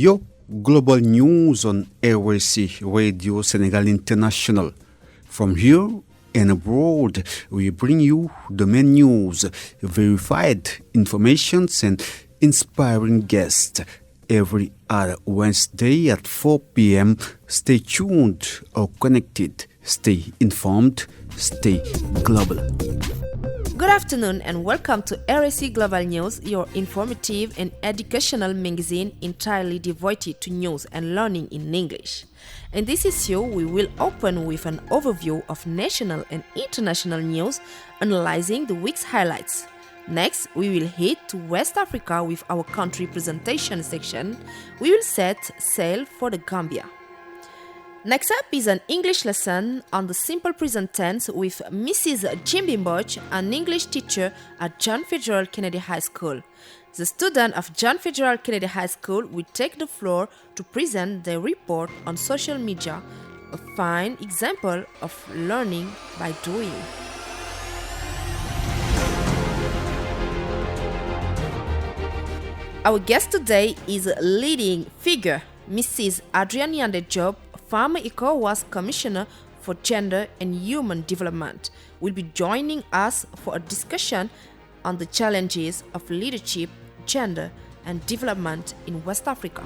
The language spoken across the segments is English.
Yo, global news on RSC Radio Senegal International. From here and abroad, we bring you the main news, verified informations, and inspiring guests every other Wednesday at 4 p.m. Stay tuned or connected. Stay informed. Stay global. Good afternoon and welcome to RSC Global News, your informative and educational magazine entirely devoted to news and learning in English. In this issue, we will open with an overview of national and international news, analyzing the week's highlights. Next, we will head to West Africa with our country presentation section. We will set sail for the Gambia. Next up is an English lesson on the simple present tense with Mrs. Jimby Mboch, an English teacher at John Federal Kennedy High School. The student of John Federal Kennedy High School will take the floor to present their report on social media, a fine example of learning by doing. Our guest today is a leading figure, Mrs. Adrienne Yande Job, former ECOWAS Commissioner for Gender and Human Development, will be joining us for a discussion on the challenges of leadership, gender, and development in West Africa.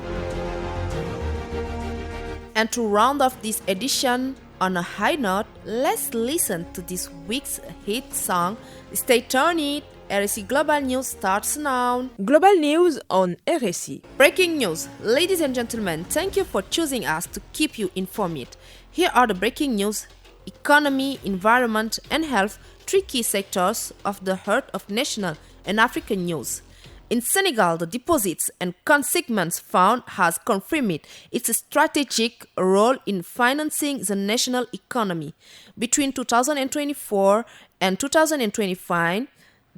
And to round off this edition on a high note, let's listen to this week's hit song, Stay Tuned. RSC Global News starts now. Global News on RSC. Breaking news. Ladies and gentlemen, thank you for choosing us to keep you informed. Here are the breaking news: economy, environment, and health, three key sectors of the heart of national and African news. In Senegal, the Deposits and Consignments Fund has confirmed its strategic role in financing the national economy. Between 2024 and 2025,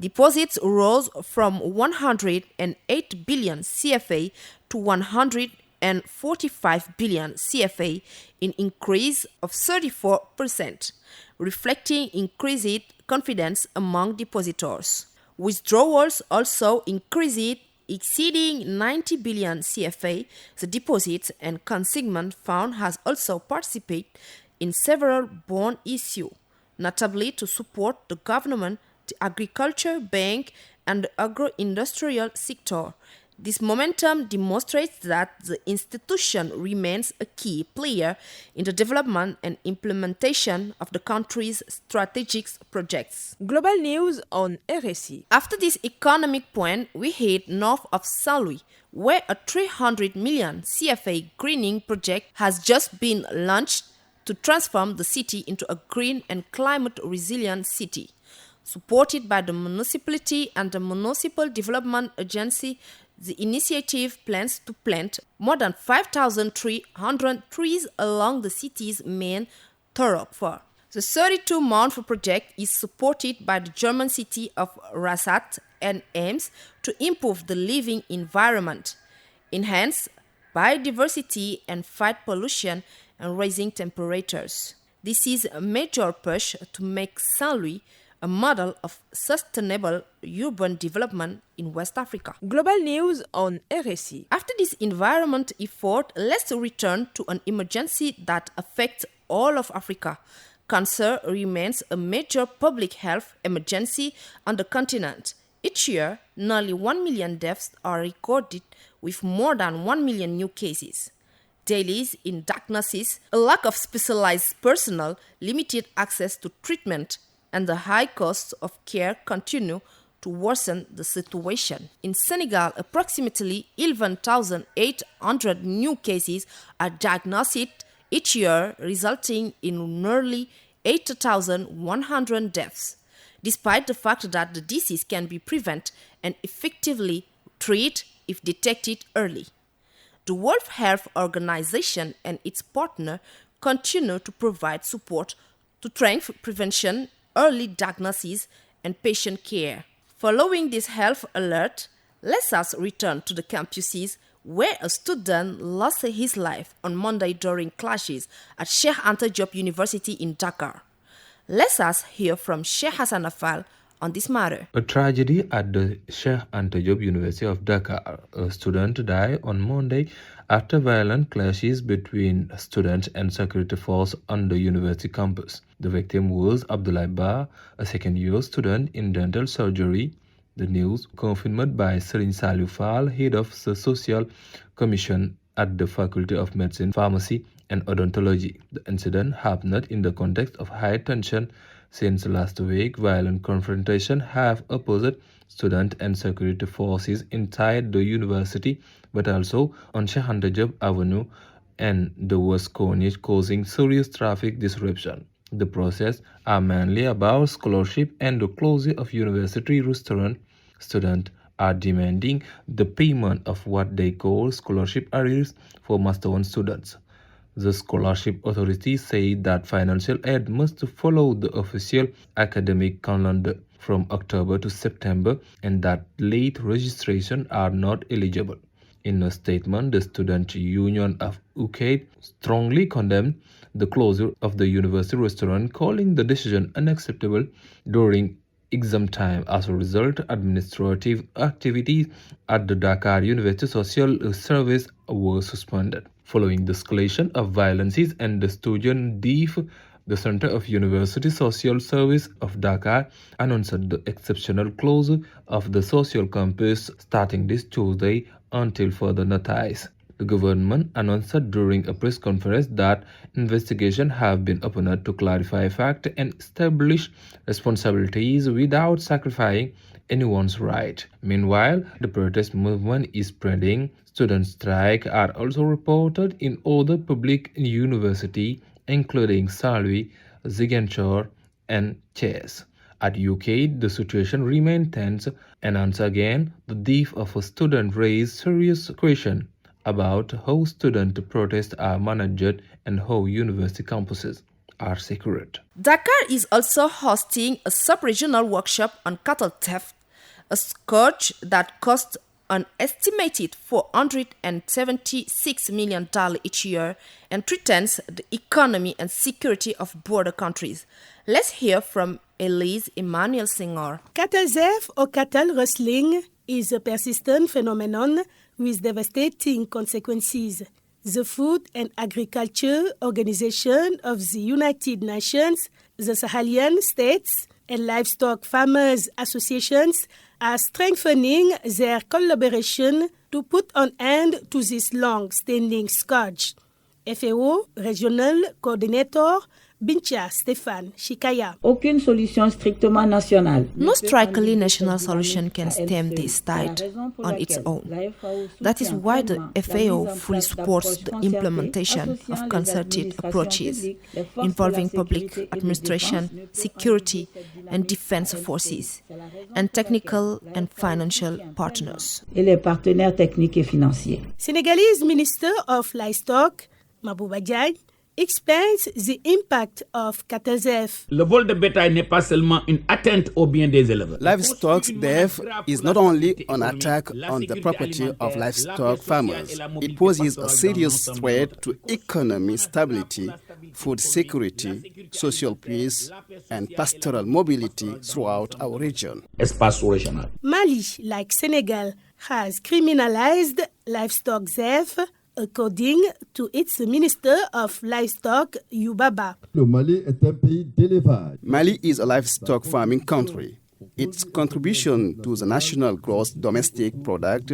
deposits rose from 108 billion CFA to 145 billion CFA, an increase of 34%, reflecting increased confidence among depositors. Withdrawals also increased, exceeding 90 billion CFA. The Deposits and Consignment Fund has also participated in several bond issues, notably to support the government, the agriculture, bank, and the agro-industrial sector. This momentum demonstrates that the institution remains a key player in the development and implementation of the country's strategic projects. Global News on RSC. After this economic point, we head north of Saint Louis, where a 300 million CFA greening project has just been launched to transform the city into a green and climate-resilient city. Supported by the municipality and the Municipal Development Agency, the initiative plans to plant more than 5,300 trees along the city's main thoroughfare. The 32-month project is supported by the German city of Rastatt and aims to improve the living environment, enhance biodiversity, and fight pollution and rising temperatures. This is a major push to make Saint Louis a model of sustainable urban development in West Africa. Global News on RSC. After this environment effort, let's return to an emergency that affects all of Africa. Cancer remains a major public health emergency on the continent. Each year, nearly 1 million deaths are recorded, with more than 1 million new cases. Delays in diagnosis, a lack of specialized personnel, limited access to treatment, and the high costs of care continue to worsen the situation. In Senegal, approximately 11,800 new cases are diagnosed each year, resulting in nearly 8,100 deaths, despite the fact that the disease can be prevented and effectively treated if detected early. The World Health Organization and its partners continue to provide support to strengthen prevention, early diagnosis, and patient care. Following this health alert, let us return to the campuses where a student lost his life on Monday during clashes at Cheikh Anta Diop University in Dakar. Let us hear from Sheikh Hassan Afal, on this matter. A tragedy at the Sheikh Anta Diop University of Dakar. A student died on Monday after violent clashes between students and security force on the university campus. The victim was Abdoulaye Ba, a second-year student in dental surgery. The news confirmed by Serigne Saliou Fall, head of the Social Commission at the Faculty of Medicine, Pharmacy and Odontology. The incident happened in the context of high tension since last week. Violent confrontation have opposed student and security forces inside the university, but also on Sheikh Anta Diop Avenue and the West Corniche, causing serious traffic disruption. The process are mainly about scholarship and the closure of university restaurant. Students are demanding the payment of what they call scholarship arrears for Master 1 students. The scholarship authorities say that financial aid must follow the official academic calendar from October to September and that late registration are not eligible. In a statement, the Student Union of UCAID strongly condemned the closure of the university restaurant, calling the decision unacceptable during exam time. As a result, administrative activities at the Dakar University Social Service were suspended. Following the escalation of violences and the student death, the Center of University Social Service of Dakar announced the exceptional closure of the social campus starting this Tuesday until further notice. The government announced during a press conference that investigations have been opened to clarify facts and establish responsibilities without sacrificing anyone's right. Meanwhile, the protest movement is spreading. Student strikes are also reported in other public universities, including Saint-Louis, Ziguinchor, and Thiès. At UK, the situation remains tense, and once again, the death of a student raised serious questions about how student protests are managed and how university campuses are secured. Dakar is also hosting a sub-regional workshop on cattle theft, a scourge that costs an estimated $476 million each year and threatens the economy and security of border countries. Let's hear from Elise Emmanuel Senghor. Cattle theft or cattle rustling is a persistent phenomenon with devastating consequences. The Food and Agriculture Organization of the United Nations, the Sahelian states, and livestock farmers associations are strengthening their collaboration to put an end to this long-standing scourge. FAO Regional Coordinator Bincha Stéphane Chikaya. Aucune solution strictement nationale. No strictly national solution can stem this tide on its own. That is why the FAO fully supports the implementation of concerted approaches involving public administration, security and defense forces, and technical and financial partners. Et les partenaires techniques et financiers. Senegalese Minister of Livestock, Mabouba Diagne, explains the impact of cattle theft. Le vol de bétail n'est pas seulement une atteinte au bien des éleveurs. Livestock theft is not only an attack on the property of livestock farmers. It poses a serious threat to economic stability, food security, social peace, and pastoral mobility throughout our region. Espace régional. Mali, like Senegal, has criminalized livestock theft, according to its Minister of Livestock, Youbaba. Le Mali est un pays d'élevage. Mali is a livestock farming country. Its contribution to the national gross domestic product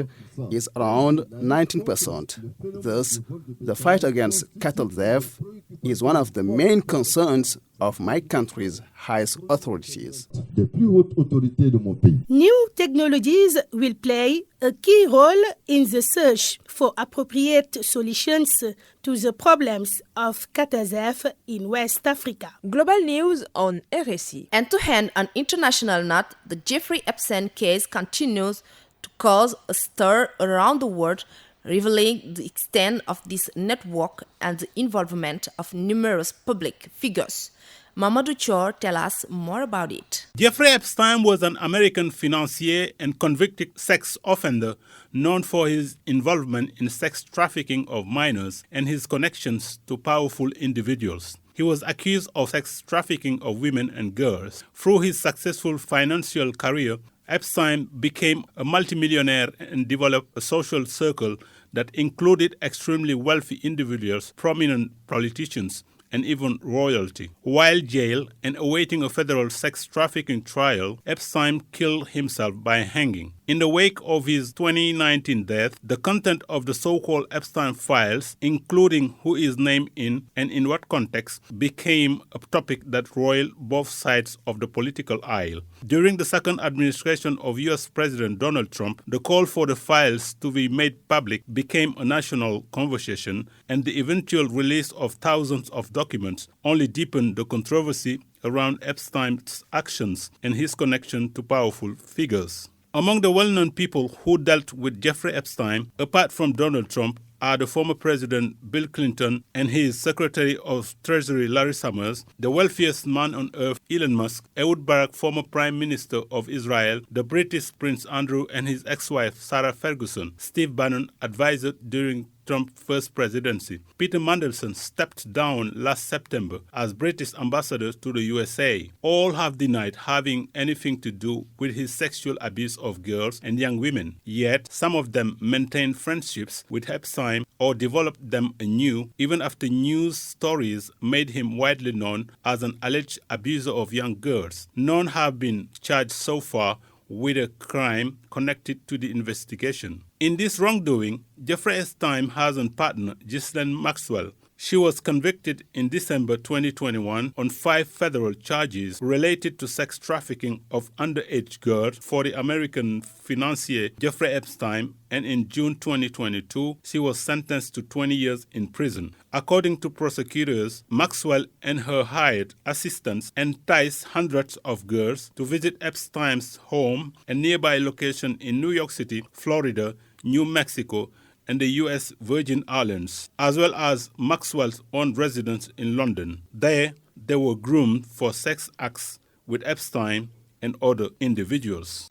is around 19%. Thus, the fight against cattle theft is one of the main concerns of my country's highest authorities. Des plus hautes autorités de mon pays. New technologies will play a key role in the search for appropriate solutions to the problems of cattle theft in West Africa. Global news on RSI. And to end an international note, the Jeffrey Epstein case continues to cause a stir around the world, revealing the extent of this network and the involvement of numerous public figures. Mamadou Chor tells us more about it. Jeffrey Epstein was an American financier and convicted sex offender known for his involvement in sex trafficking of minors and his connections to powerful individuals. He was accused of sex trafficking of women and girls. Through his successful financial career, Epstein became a multimillionaire and developed a social circle that included extremely wealthy individuals, prominent politicians, and even royalty. While jailed and awaiting a federal sex trafficking trial, Epstein killed himself by hanging. In the wake of his 2019 death, the content of the so-called Epstein files, including who is named in and in what context, became a topic that roiled both sides of the political aisle. During the second administration of U.S. President Donald Trump, the call for the files to be made public became a national conversation, and the eventual release of thousands of documents only deepened the controversy around Epstein's actions and his connection to powerful figures. Among the well-known people who dealt with Jeffrey Epstein, apart from Donald Trump, are the former President Bill Clinton and his Secretary of Treasury Larry Summers, the wealthiest man on earth Elon Musk, Ehud Barak, former Prime Minister of Israel, the British Prince Andrew and his ex-wife Sarah Ferguson, Steve Bannon, advisor during Trump's first presidency. Peter Mandelson stepped down last September as British ambassador to the USA. All have denied having anything to do with his sexual abuse of girls and young women. Yet, some of them maintain friendships with Epstein or developed them anew, even after news stories made him widely known as an alleged abuser of young girls. None have been charged so far with a crime connected to the investigation. In this wrongdoing, Jeffrey Epstein has a partner, Ghislaine Maxwell. She was convicted in December 2021 on 5 federal charges related to sex trafficking of underage girls for the American financier Jeffrey Epstein, and in June 2022, she was sentenced to 20 years in prison. According to prosecutors, Maxwell and her hired assistants enticed hundreds of girls to visit Epstein's home and nearby locations in New York City, Florida, New Mexico, and the U.S. Virgin Islands, as well as Maxwell's own residence in London. There, they were groomed for sex acts with Epstein and other individuals.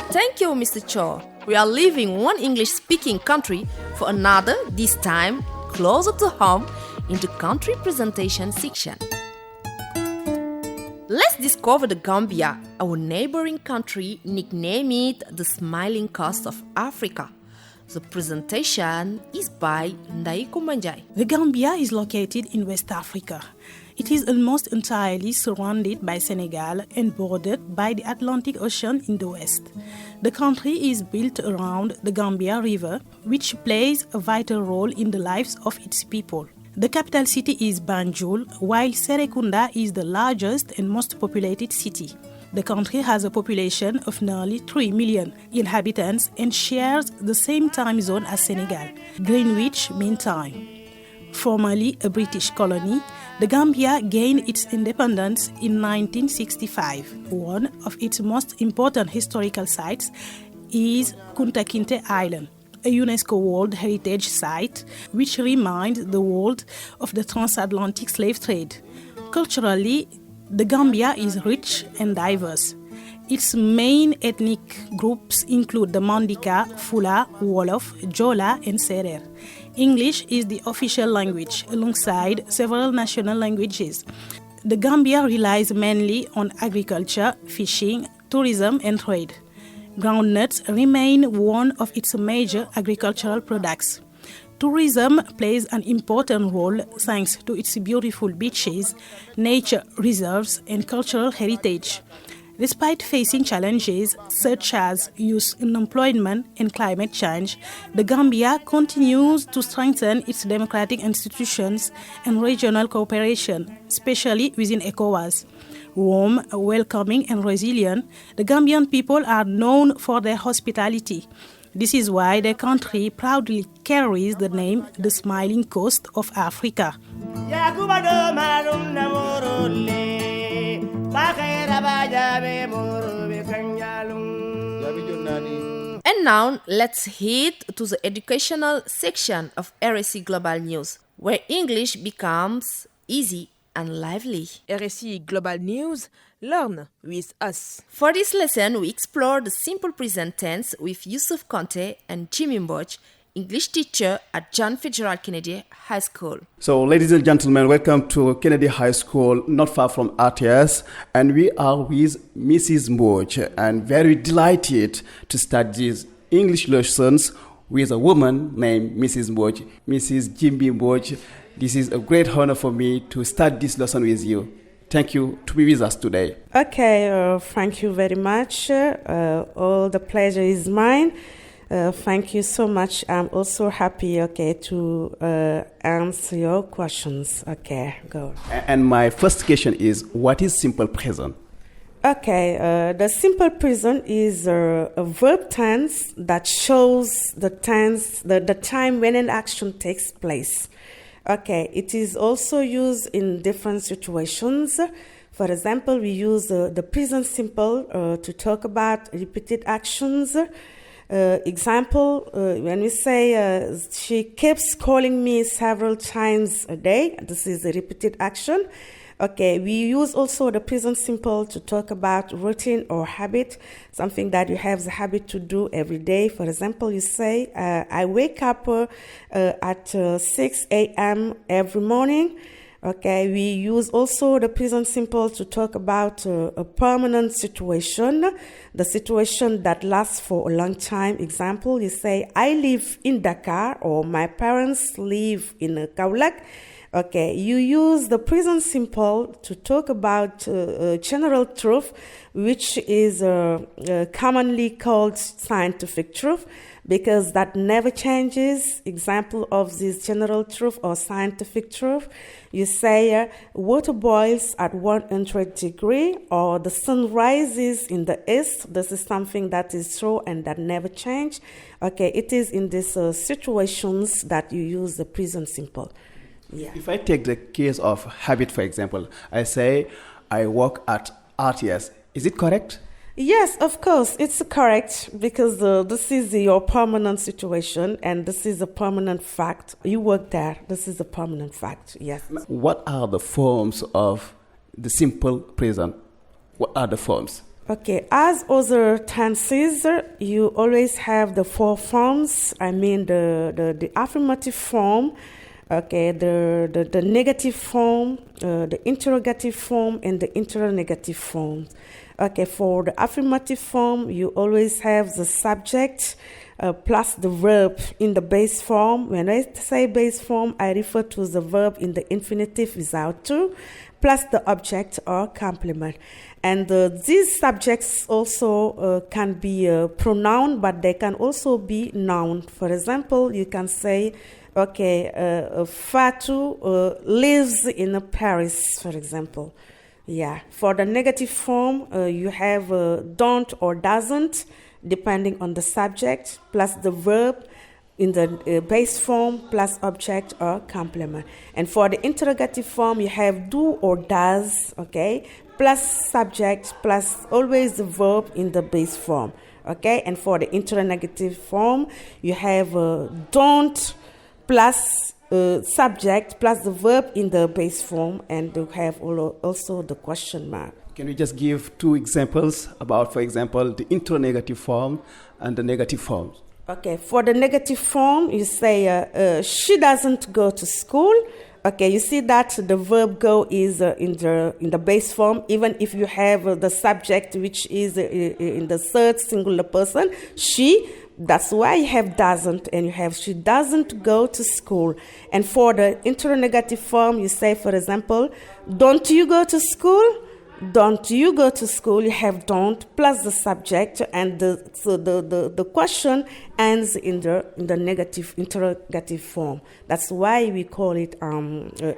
Thank you, Mr. Cho. We are leaving one English-speaking country for another, this time closer to home, in the country presentation section. Let's discover the Gambia, our neighboring country, nicknamed the Smiling Coast of Africa. The presentation is by Ndai Kumanjai. The Gambia is located in West Africa. It is almost entirely surrounded by Senegal and bordered by the Atlantic Ocean in the west. The country is built around the Gambia River, which plays a vital role in the lives of its people. The capital city is Banjul, while Serekunda is the largest and most populated city. The country has a population of nearly 3 million inhabitants and shares the same time zone as Senegal, Greenwich Mean Time. Formerly a British colony, the Gambia gained its independence in 1965. One of its most important historical sites is Kunta Kinte Island, a UNESCO World Heritage Site which reminds the world of the transatlantic slave trade. Culturally, the Gambia is rich and diverse. Its main ethnic groups include the Mandika, Fula, Wolof, Jola, and Serer. English is the official language alongside several national languages. The Gambia relies mainly on agriculture, fishing, tourism, and trade. Groundnuts remain one of its major agricultural products. Tourism plays an important role thanks to its beautiful beaches, nature reserves, and cultural heritage. Despite facing challenges such as youth unemployment and climate change, the Gambia continues to strengthen its democratic institutions and regional cooperation, especially within ECOWAS. Warm, welcoming, and resilient, the Gambian people are known for their hospitality. This is why their country proudly carries the name the Smiling Coast of Africa. And now, let's head to the educational section of RSC Global News, where English becomes easy and lively. RSC Global News, learn with us. For this lesson, we explore the simple present tense with Yusuf Conte and Jimmy Mboch English teacher at John Fitzgerald Kennedy High School. So, ladies and gentlemen, welcome to Kennedy High School, not far from RTS, and we are with Mrs. Mboch, and very delighted to start these English lessons with a woman named Mrs. Mboch, Mrs. Jimbi Mboch. This is a great honor for me to start this lesson with you. Thank you to be with us today. Okay, thank you very much. All the pleasure is mine. Thank you so much. I'm also happy, to answer your questions. Okay, go. And my first question is, what is simple present? Okay, the simple present is a verb tense that shows the time when an action takes place. Okay, it is also used in different situations. For example, we use the present simple to talk about repeated actions. Example, when we say she keeps calling me several times a day, this is a repeated action. Okay, we use also the present simple to talk about routine or habit, something that you have the habit to do every day. For example, you say, I wake up at 6 a.m. every morning. Okay, we use also the present simple to talk about a permanent situation, the situation that lasts for a long time. Example, you say, I live in Dakar, or my parents live in Kaulak. Okay, you use the present simple to talk about general truth, which is commonly called scientific truth, because that never changes. Example of this general truth or scientific truth, you say water boils at 100 degrees, or the sun rises in the east. This is something that is true and that never change. Okay, it is in these situations that you use the present simple. Yeah. If I take the case of habit, for example, I say, I work at RTS. Is it correct? Yes, of course, it's correct, because this is your permanent situation and this is a permanent fact. You work there. This is a permanent fact, yes. What are the forms of the simple present? What are the forms? Okay, as other tenses, you always have the four forms. I mean the affirmative form, okay, the negative form, the interrogative form, and the interrogative form. Okay, for the affirmative form, you always have the subject plus the verb in the base form. When I say base form, I refer to the verb in the infinitive without to, plus the object or complement. And these subjects also can be a pronoun, but they can also be noun. For example, you can say, okay, Fatou lives in Paris, for example. Yeah. For the negative form, you have don't or doesn't, depending on the subject, plus the verb in the base form, plus object or complement. And for the interrogative form, you have do or does, okay, plus subject, plus always the verb in the base form, okay. And for the interrogative form, you have don't plus subject plus the verb in the base form, and you have also the question mark. Can you just give two examples about, for example, the interrogative form and the negative forms? Okay, for the negative form, you say she doesn't go to school. Okay, you see that the verb go is in the base form, even if you have the subject which is in the third singular person, she. That's why you have doesn't, and you have she doesn't go to school. And for the interrogative form, you say, for example, don't you go to school? Don't you go to school? You have don't plus the subject, and the question ends in the negative interrogative form. That's why we call it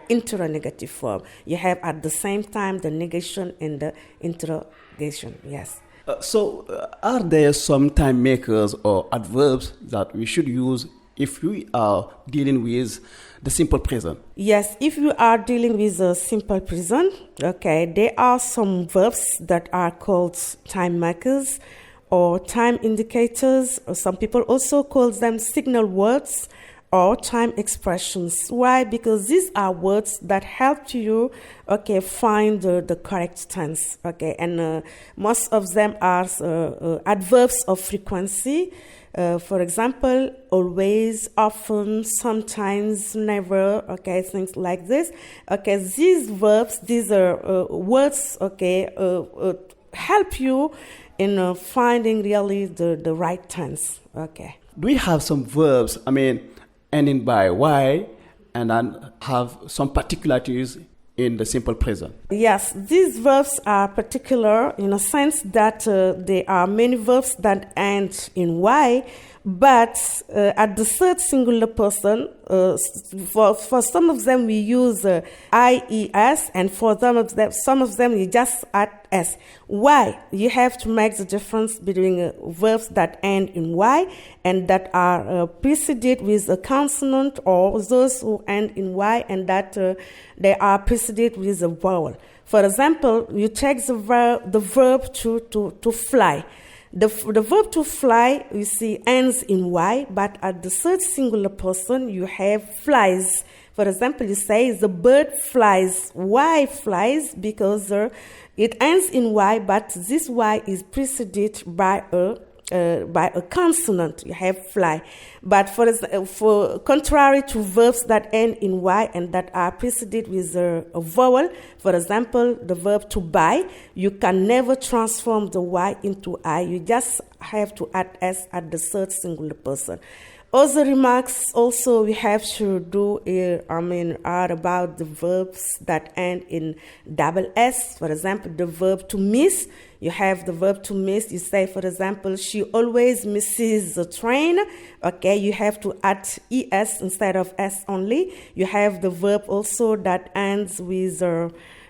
interrogative form. You have at the same time the negation and the interrogation. Yes. Are there some time makers or adverbs that we should use if we are dealing with the simple present? Yes, if you are dealing with a simple present, okay, there are some verbs that are called time makers or time indicators, or some people also call them signal words or time expressions. Why? Because these are words that help you, okay, find the correct tense, okay, and most of them are adverbs of frequency. For example, always, often, sometimes, never, okay, things like this. Okay, these verbs, these are words, okay, help you in finding really the right tense, okay. Do we have some verbs, ending by Y and then have some particularities in the simple present? Yes, these verbs are particular in a sense that there are many verbs that end in Y, but at the third singular person, for some of them we use IES, and for some of them you just add S. Why? You have to make the difference between verbs that end in Y and that are preceded with a consonant, or those who end in Y and that they are preceded with a vowel. For example, you take the verb to fly. The verb to fly, you see, ends in Y, but at the third singular person, you have flies. For example, you say, the bird flies. Why flies? Because it ends in Y, but this Y is preceded by a consonant. You have fly. But for contrary to verbs that end in Y and that are preceded with a vowel, for example, the verb to buy, you can never transform the Y into I. You just have to add S at the third singular person. Other remarks also we have to do are about the verbs that end in double S. For example, the verb to miss. You have the verb to miss. You say, for example, she always misses the train. Okay, you have to add ES instead of S only. You have the verb also that ends with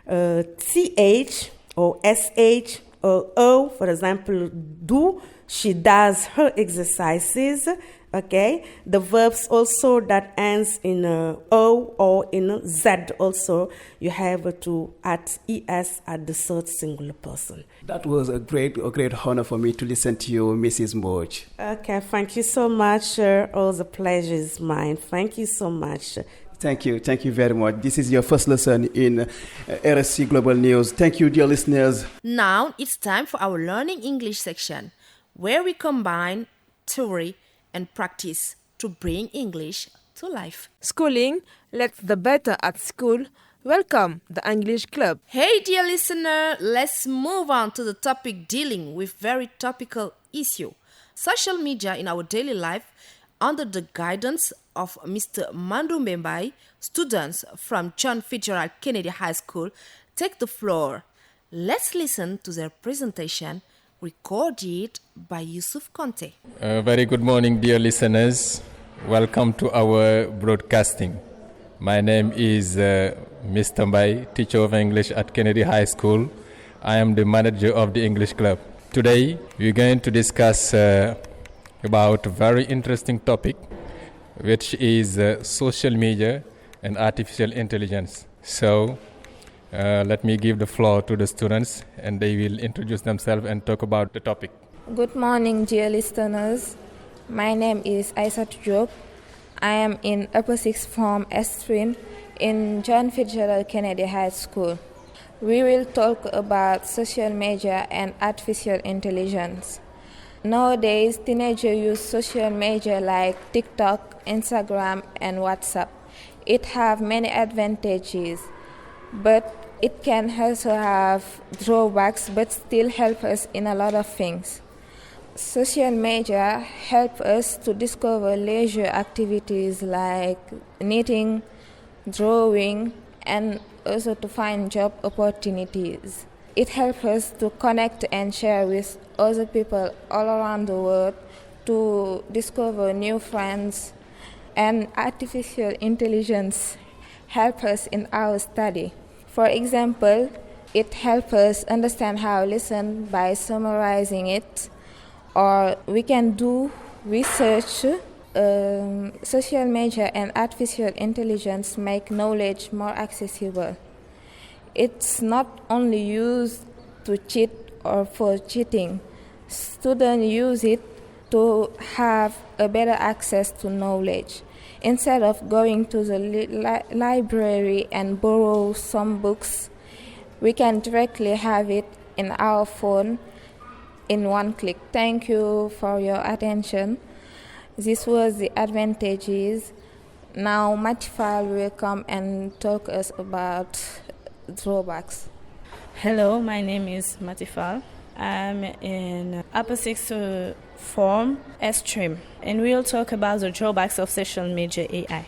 TH or SH or O. For example, do. She does her exercises. Okay, the verbs also that ends in O or in Z also, you have to add ES at the third singular person. That was a great honor for me to listen to you, Mrs. Moj. Okay, thank you so much. All the pleasure is mine. Thank you so much. Thank you very much. This is your first lesson in RSC Global News. Thank you, dear listeners. Now it's time for our Learning English section, where we combine theory and practice to bring English to life. Schooling, let's the better at school. Welcome, the English Club. Hey dear listener, let's move on to the topic dealing with very topical issue. Social media in our daily life. Under the guidance of Mr. Mandu Mbembai, students from John Fitzgerald Kennedy High School take the floor. Let's listen to their presentation recorded by Yusuf Conte. Very good morning, dear listeners. Welcome to our broadcasting. My name is Mr. Mbai, teacher of English at Kennedy High School. I am the manager of the English Club. Today, we're going to discuss about a very interesting topic, which is social media and artificial intelligence. So, let me give the floor to the students and they will introduce themselves and talk about the topic. Good morning, dear listeners. My name is Aisat Diop. I am in Upper Sixth Form S stream in John Fitzgerald Kennedy High School. We will talk about social media and artificial intelligence. Nowadays, teenagers use social media like TikTok, Instagram, and WhatsApp. It has many advantages, but it can also have drawbacks, but still help us in a lot of things. Social media help us to discover leisure activities like knitting, drawing, and also to find job opportunities. It helps us to connect and share with other people all around the world, to discover new friends, and artificial intelligence help us in our study. For example, it helps us understand how to listen by summarizing it, or we can do research. Social media and artificial intelligence make knowledge more accessible. It's not only used to cheat or for cheating. Students use it to have a better access to knowledge. Instead of going to the library and borrow some books, we can directly have it in our phone in one click. Thank you for your attention. This was the advantages. Now Matifal will come and talk us about drawbacks. Hello, my name is Matifal. I'm in upper sixth form S stream, and we'll talk about the drawbacks of social media AI.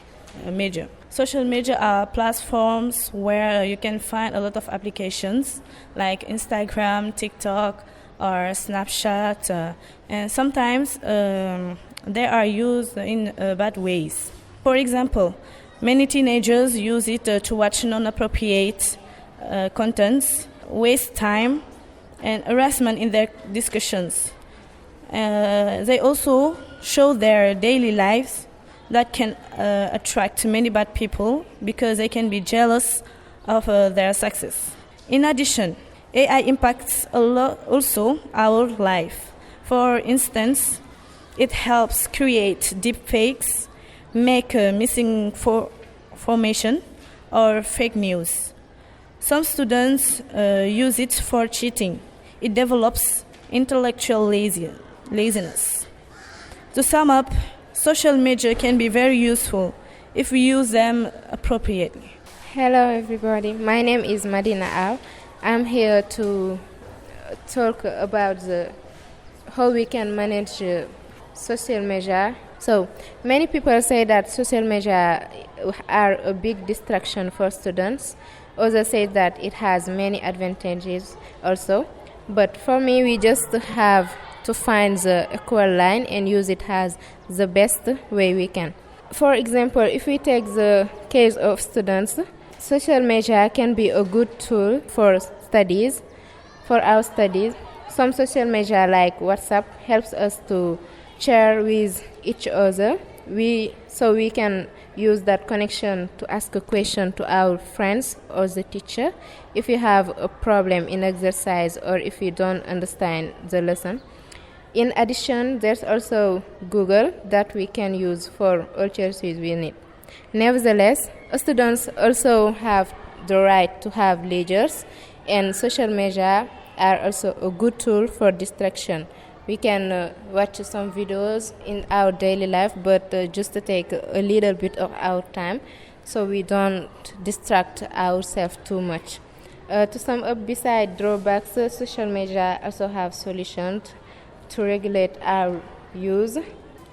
Social media are platforms where you can find a lot of applications like Instagram, TikTok, or Snapchat, and sometimes they are used in bad ways. For example, many teenagers use it to watch non-appropriate contents, waste time, and harassment in their discussions. They also show their daily lives that can attract many bad people because they can be jealous of their success. In addition, AI impacts a lot also our life. For instance, it helps create deepfakes, make missing information or fake news. Some students use it for cheating. It develops intellectual laziness. To sum up, social media can be very useful if we use them appropriately. Hello everybody, my name is Madina Al. I'm here to talk about how we can manage social media. So many people say that social media are a big distraction for students. Others say that it has many advantages also. But for me, we just have to find the equal line and use it as the best way we can. For example, if we take the case of students, social media can be a good tool for studies, for our studies. Some social media like WhatsApp helps us to share with each other. So we can use that connection to ask a question to our friends or the teacher if you have a problem in exercise or if you don't understand the lesson. In addition, there's also Google that we can use for all choices we need. Nevertheless, students also have the right to have leisures, and social media are also a good tool for distraction. We can watch some videos in our daily life, but just to take a little bit of our time so we don't distract ourselves too much. To sum up, besides drawbacks, social media also have solutions to regulate our use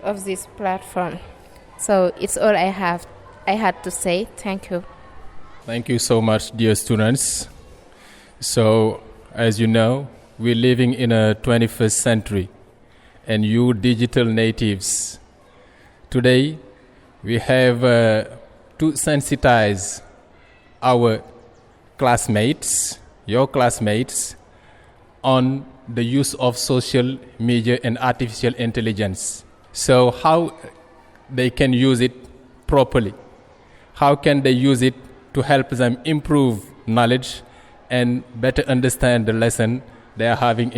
of this platform. So it's all I had to say. Thank you. Thank you so much, dear students. So, as you know, we're living in a 21st century, and you digital natives. Today, we have to sensitize our classmates, your classmates, on the use of social media and artificial intelligence. So how they can use it properly? How can they use it to help them improve knowledge and better understand the lesson they are having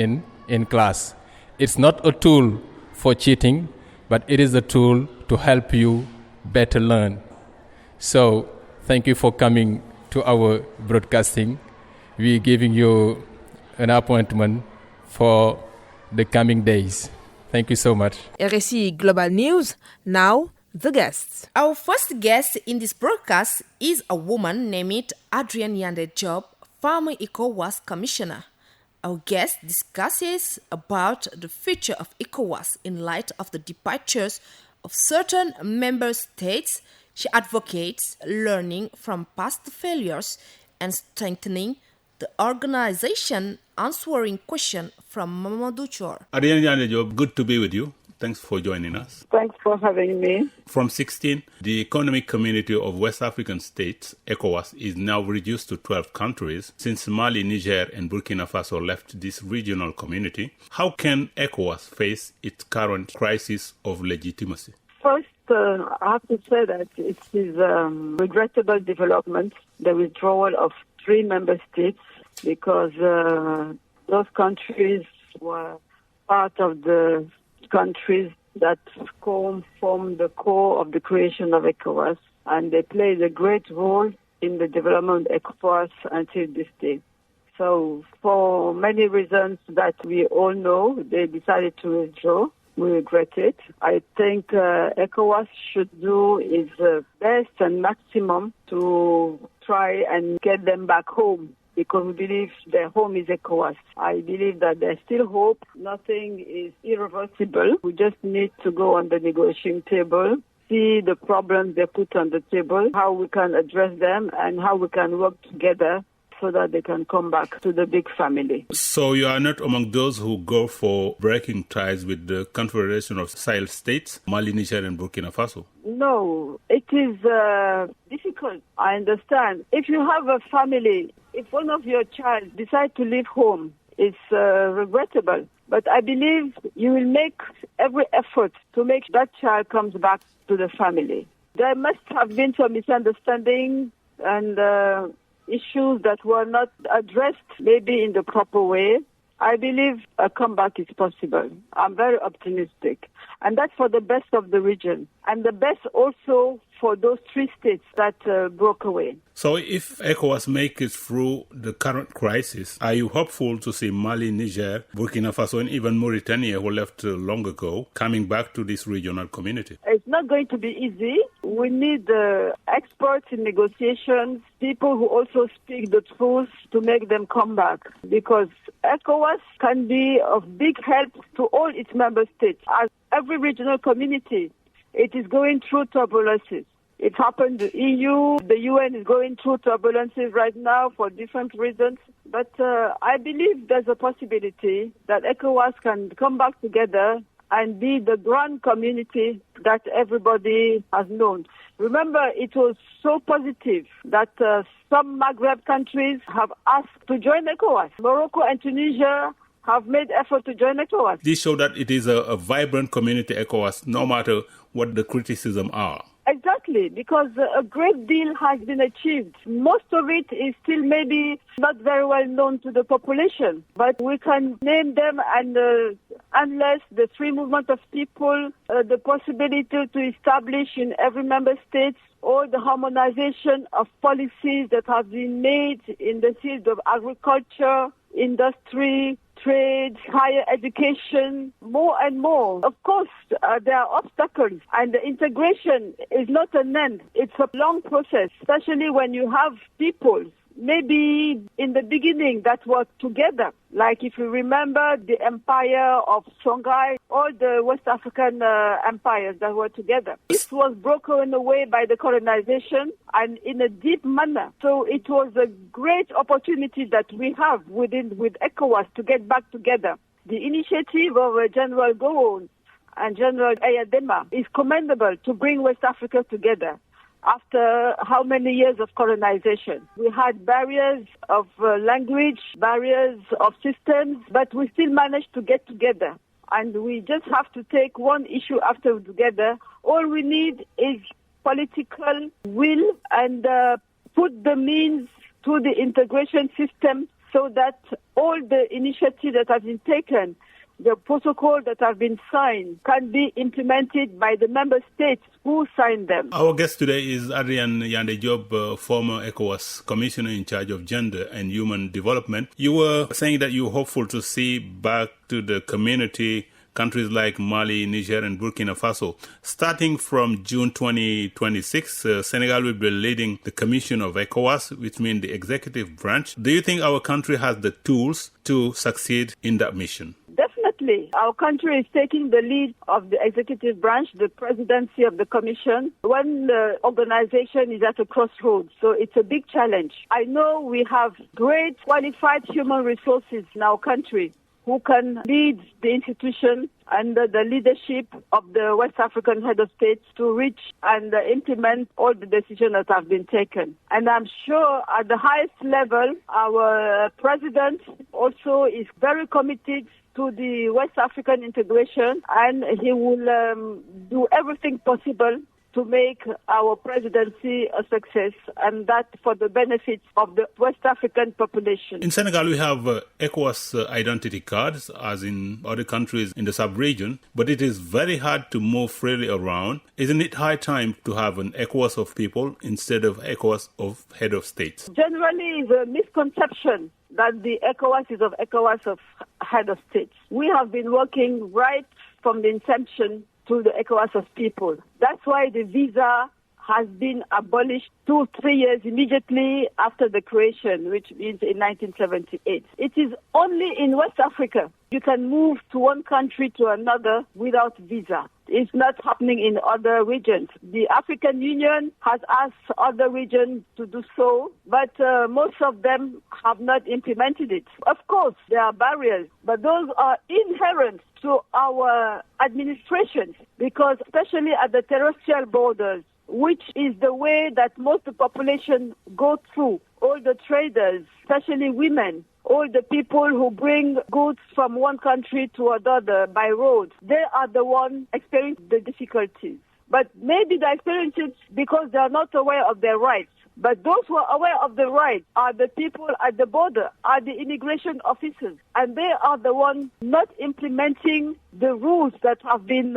in class? It's not a tool for cheating, but it is a tool to help you better learn. So thank you for coming to our broadcasting. We're giving you an appointment for the coming days. Thank you so much. RSI Global News, now the guests. Our first guest in this broadcast is a woman named Adrienne Yande Job, former ECOWAS commissioner. Our guest discusses about the future of ECOWAS in light of the departures of certain member states. She advocates learning from past failures and strengthening the organization, answering questions from Mamadou Chor. Adrienne Yande Job, good to be with you. Thanks for joining us. Thanks for having me. From 16, the Economic Community of West African States, ECOWAS, is now reduced to 12 countries since Mali, Niger, and Burkina Faso left this regional community. How can ECOWAS face its current crisis of legitimacy? First, I have to say that it is a regrettable development, the withdrawal of 3 member states, because those countries were part of the countries that form the core of the creation of ECOWAS, and they played a great role in the development of ECOWAS until this day. So for many reasons that we all know, they decided to withdraw. We regret it. I think ECOWAS should do its best and maximum to try and get them back home, because we believe their home is ECOWAS. I believe that there's still hope. Nothing is irreversible. We just need to go on the negotiating table, see the problems they put on the table, how we can address them, and how we can work together so that they can come back to the big family. So you are not among those who go for breaking ties with the Confederation of Sahel States, Mali, Niger, and Burkina Faso? No, it is difficult. I understand. If you have a family, if one of your child decides to leave home, it's regrettable. But I believe you will make every effort to make that child comes back to the family. There must have been some misunderstanding and issues that were not addressed maybe in the proper way. I believe a comeback is possible. I'm very optimistic. And that's for the best of the region. And the best also for those three states that broke away. So if ECOWAS makes it through the current crisis, are you hopeful to see Mali, Niger, Burkina Faso, and even Mauritania, who left long ago, coming back to this regional community? It's not going to be easy. We need experts in negotiations, people who also speak the truth to make them come back. Because ECOWAS can be of big help to all its member states. As every regional community, it is going through turbulences. It happened to the EU, the UN is going through turbulences right now for different reasons. But I believe there's a possibility that ECOWAS can come back together and be the grand community that everybody has known. Remember, it was so positive that some Maghreb countries have asked to join ECOWAS. Morocco and Tunisia have made effort to join ECOWAS. This shows that it is a vibrant community, ECOWAS, no matter what the criticism are. Exactly, because a great deal has been achieved. Most of it is still maybe not very well known to the population, but we can name them, and unless the free movement of people, the possibility to establish in every member state or the harmonization of policies that have been made in the field of agriculture, industry, trade, higher education, more and more. Of course, there are obstacles, and the integration is not an end. It's a long process, especially when you have people maybe in the beginning that were together. Like if you remember the empire of Songhai, all the West African empires that were together. This was broken away by the colonization and in a deep manner. So it was a great opportunity that we have with ECOWAS to get back together. The initiative of General Gowon and General Ayadema is commendable to bring West Africa together. After how many years of colonization? We had barriers of language, barriers of systems, but we still managed to get together. And we just have to take one issue after together. All we need is political will and put the means to the integration system so that all the initiatives that have been taken, the protocol that have been signed, can be implemented by the member states who signed them. Our guest today is Adrian Yande Diop, former ECOWAS Commissioner in charge of Gender and Human Development. You were saying that you're hopeful to see back to the community countries like Mali, Niger, and Burkina Faso. Starting from June 2026, Senegal will be leading the Commission of ECOWAS, which means the executive branch. Do you think our country has the tools to succeed in that mission? Definitely. Our country is taking the lead of the executive branch, the presidency of the commission, when the organization is at a crossroads. So it's a big challenge. I know we have great qualified human resources in our country who can lead the institution under the leadership of the West African head of states to reach and implement all the decisions that have been taken. And I'm sure at the highest level, our president also is very committed to the West African integration, and he will do everything possible to make our presidency a success, and that for the benefit of the West African population. In Senegal, we have ECOWAS identity cards, as in other countries in the sub-region, but it is very hard to move freely around. Isn't it high time to have an ECOWAS of people instead of ECOWAS of head of states? Generally, the misconception that the ECOWAS is of ECOWAS of head of states. We have been working right from the inception to the ECOWAS of people. That's why the visa has been abolished 2-3 years immediately after the creation, which means in 1978. It is only in West Africa you can move to one country to another without visa. It's not happening in other regions. The African Union has asked other regions to do so, but most of them have not implemented it. Of course, there are barriers, but those are inherent to our administrations, because especially at the terrestrial borders, which is the way that most of the population go through, all the traders, especially women, all the people who bring goods from one country to another by road, they are the ones experiencing the difficulties. But maybe they experience it because they are not aware of their rights. But those who are aware of the rights are the people at the border, are the immigration officers, and they are the ones not implementing the rules that have been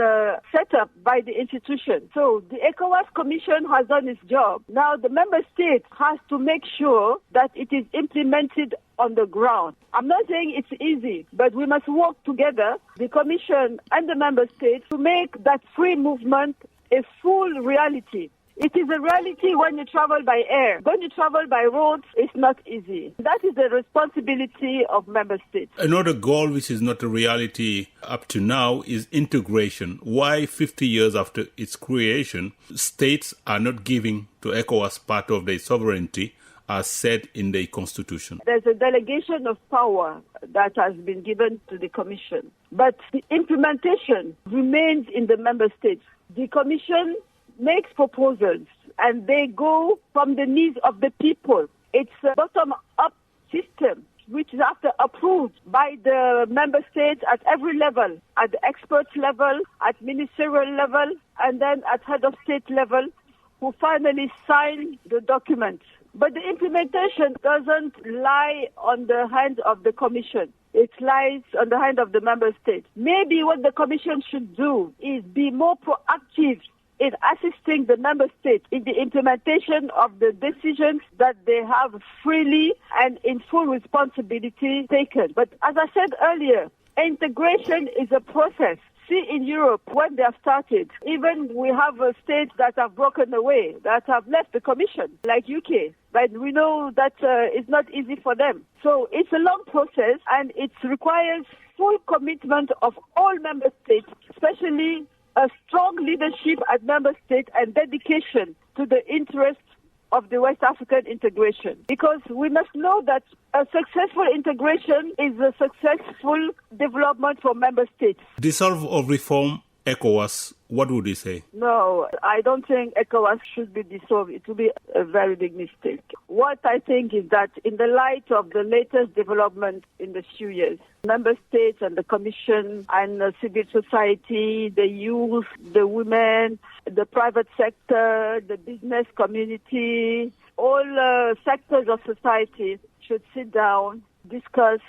set up by the institution. So the ECOWAS Commission has done its job. Now the member state has to make sure that it is implemented on the ground. I'm not saying it's easy, but we must work together, the Commission and the member states, to make that free movement a full reality. It is a reality when you travel by air. When you travel by roads, it's not easy. That is the responsibility of member states. Another goal which is not a reality up to now is integration. Why 50 years after its creation, states are not giving to ECOWAS part of their sovereignty as said in the constitution? There's a delegation of power that has been given to the Commission, but the implementation remains in the member states. The Commission makes proposals and they go from the needs of the people. It's a bottom-up system which is after approved by the member states at every level, at the expert level, at ministerial level, and then at head of state level, who finally sign the document. But the implementation doesn't lie on the hand of the Commission. It lies on the hand of the member states. Maybe what the Commission should do is be more proactive in assisting the member states in the implementation of the decisions that they have freely and in full responsibility taken. But as I said earlier, integration is a process. See, in Europe, when they have started, even we have states that have broken away, that have left the Commission, like UK. But we know that it's not easy for them. So it's a long process, and it requires full commitment of all member states, especially a strong leadership at member states and dedication to the interests of the West African integration. Because we must know that a successful integration is a successful development for member states. Dissolve or reform ECOWAS, what would you say? No, I don't think ECOWAS should be dissolved. It would be a very big mistake. What I think is that in the light of the latest development in the few years, member states and the Commission and civil society, the youth, the women, the private sector, the business community, all sectors of society should sit down, discuss,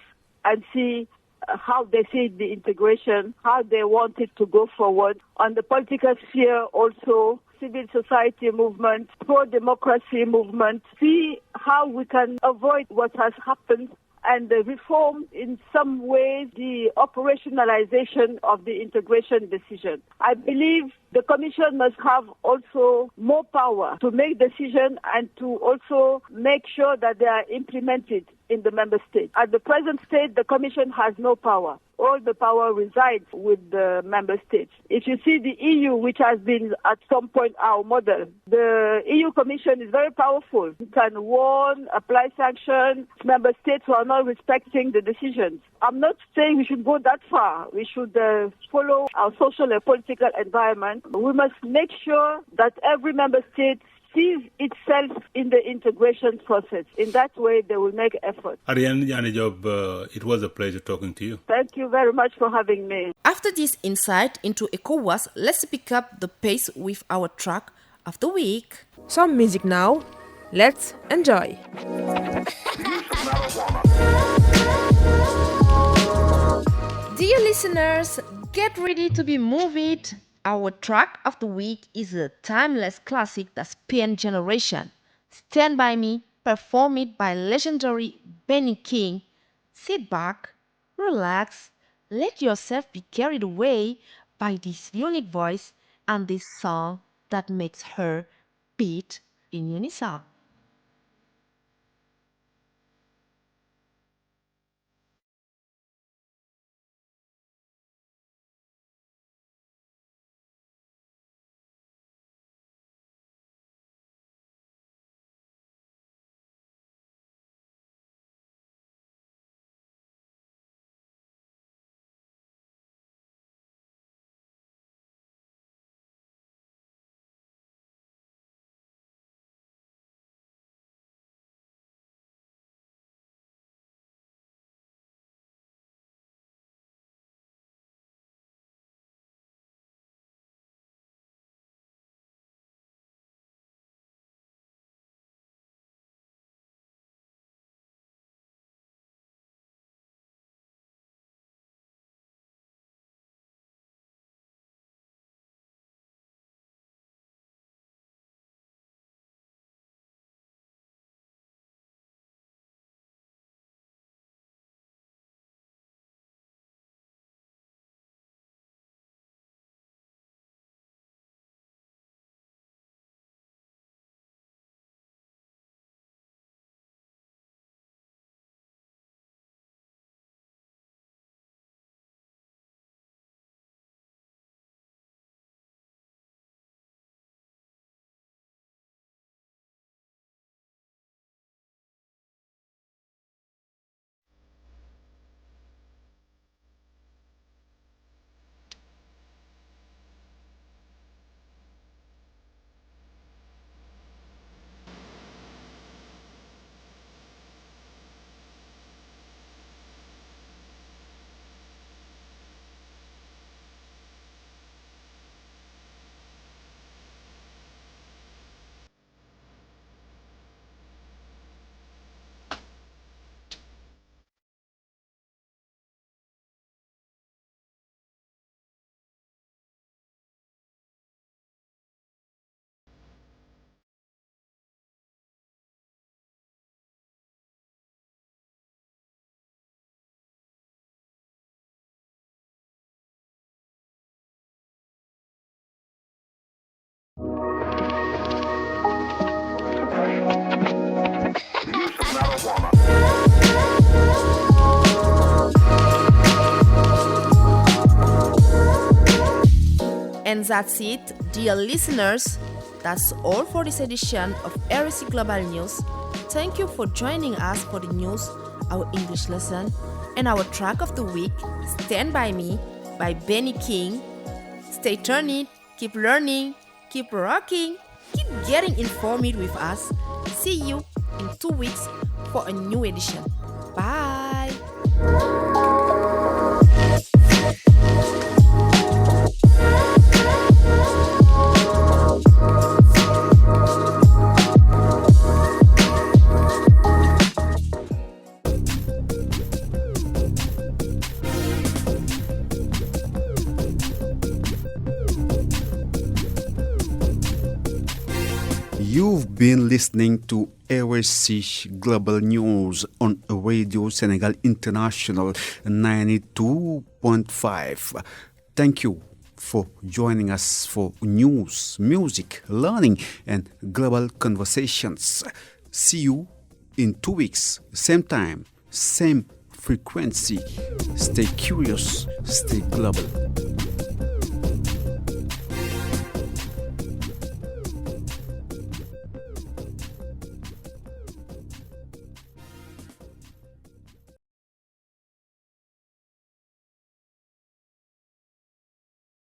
and see how they see the integration, how they want it to go forward. On the political sphere also, civil society movement, pro-democracy movement, see how we can avoid what has happened and reform in some ways the operationalization of the integration decision. I believe the Commission must have also more power to make decisions and to also make sure that they are implemented in the member states. At the present state, the Commission has no power. All the power resides with the member states. If you see the EU, which has been at some point our model, the EU Commission is very powerful. It can warn, apply sanctions, member states who are not respecting the decisions. I'm not saying we should go that far. We should follow our social and political environment. We must make sure that every member state sees itself in the integration process. In that way, they will make effort. Ariane Job, it was a pleasure talking to you. Thank you very much for having me. After this insight into ECOWAS, let's pick up the pace with our track of the week. Some music now. Let's enjoy. Dear listeners, get ready to be moved. Our track of the week is a timeless classic that spanned generation. Stand By Me, performed by legendary Benny King. Sit back, relax, let yourself be carried away by this unique voice and this song that makes her beat in unison. And that's it, dear listeners. That's all for this edition of RSC Global News. Thank you for joining us for the news, our English lesson, and our track of the week, Stand By Me, by Benny King. Stay tuned, keep learning, keep rocking, keep getting informed with us. See you in 2 weeks for a new edition. Bye! You've been listening to RSC Global News on Radio Senegal International 92.5. Thank you for joining us for news, music, learning, and global conversations. See you in 2 weeks, same time, same frequency. Stay curious, stay global.